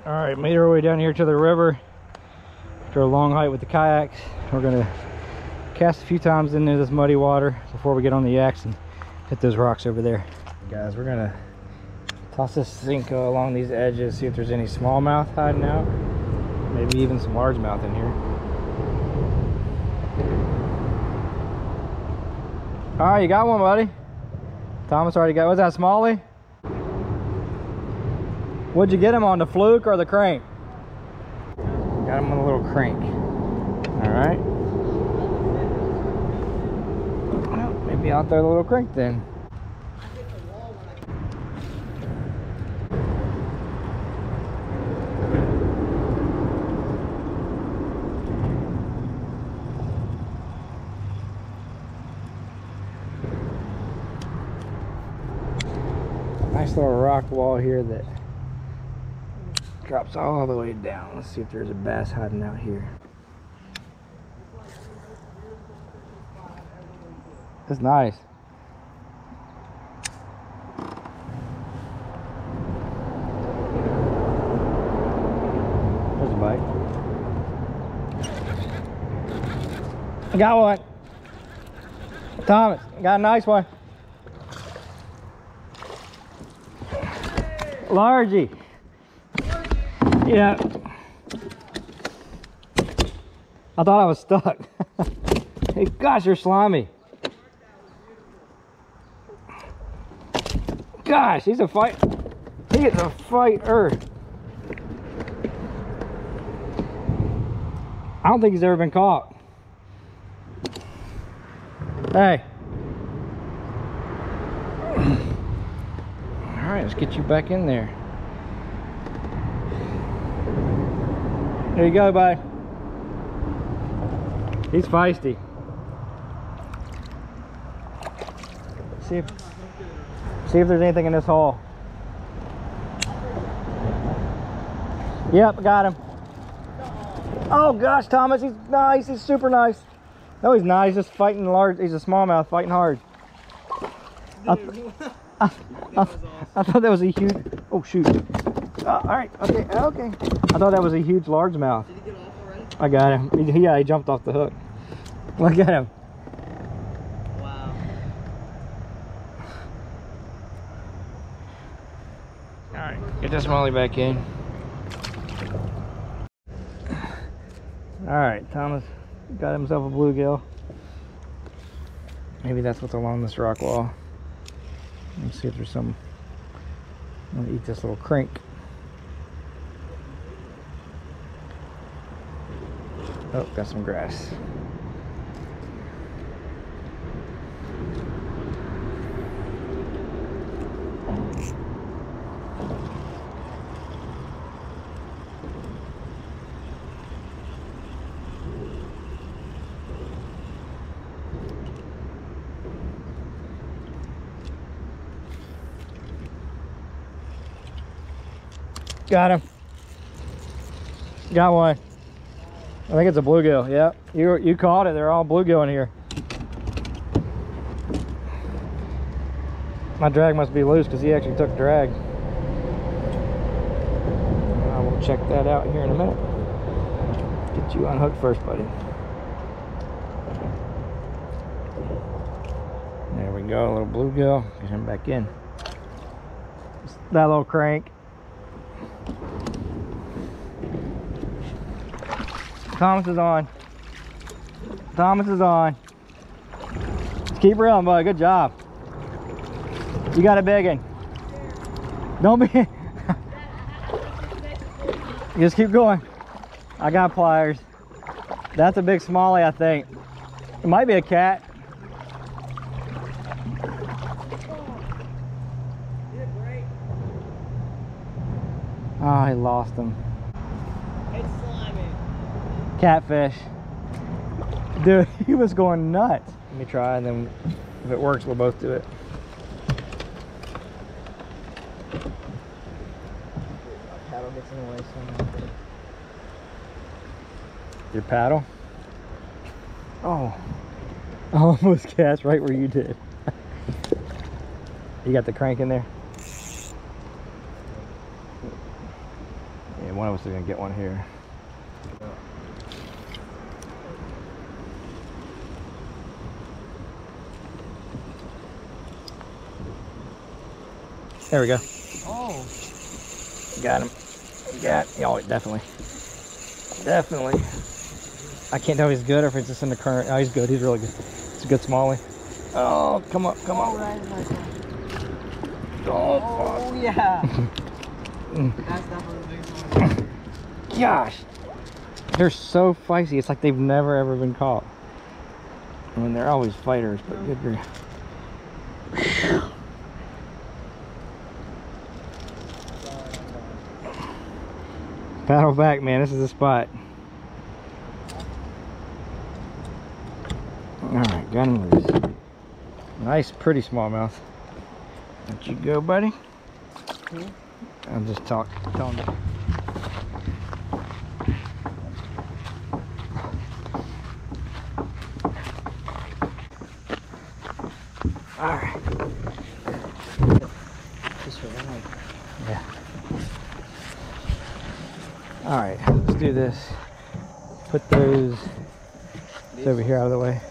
All right, made our way down here to the river after a long hike with the kayaks. We're gonna cast a few times into this muddy water before we get on the yaks and hit those rocks over there. Guys, we're gonna toss this Senko along these edges, see if there's any smallmouth hiding out. Maybe even some largemouth in here. All right, you got one, buddy. Thomas already got, was that smallie? What'd you get him on, the fluke or the crank? Got him on a little crank. All right. Well, maybe out there the little crank then. Nice little rock wall here that drops all the way down. Let's see if there's a bass hiding out here. That's nice. There's a bite. I got one. Thomas, I got a nice one. Largy. Yeah. I thought I was stuck. Hey, gosh, you're slimy. Gosh, he's a fight. He is a fighter. I don't think he's ever been caught. Hey. All right, let's get you back in there. There you go, bud. He's feisty. See if there's anything in this hole. Yep, got him. Oh gosh, Thomas, he's nice. He's super nice. No, he's not. He's just fighting large. He's a smallmouth fighting hard. I thought that was a huge. Oh shoot. All right. Okay. Okay. I thought that was a huge largemouth. Did he get off already? I got him. Yeah, he jumped off the hook. Look at him. Wow. All right. Get this molly back in. All right, Thomas got himself a bluegill. Maybe that's what's along this rock wall. Let's see if there's some. I'm gonna eat this little crank. Oh, got some grass. Got him. Got one. I think it's a bluegill. Yeah, you caught it. They're all bluegill in here. My drag must be loose because he actually took drag. I will check that out here in a minute. Get you unhooked first, buddy. There we go, a little bluegill. Get him back in. That little crank. Thomas is on. Thomas is on. Just keep reeling, bud. Good job. You got a big one. Don't be. Just keep going. I got pliers. That's a big smallie, I think. It might be a cat. Oh, I lost him. It's slimy. Catfish. Dude, he was going nuts. Let me try, and then if it works, we'll both do it. Paddle gets in the way somehow. Your paddle? Oh. I almost cast right where you did. You got the crank in there? Yeah, one of us is gonna get one here. There we go. Oh. Got him. Oh, definitely. Definitely. I can't tell if he's good or if it's just in the current. Oh, he's good. He's really good. It's a good smallie. Oh, come up, come up. Right. Oh, Yeah. That's definitely the biggest one. gosh. They're so feisty. It's like they've never ever been caught. I mean, they're always fighters, but good grief. Paddle back, man. This is the spot. Alright, got him loose. Nice, pretty smallmouth. Let you go, buddy. I'll just tell him. Alright. Just for that. Yeah. Alright, let's do this. Put those over here out of the way.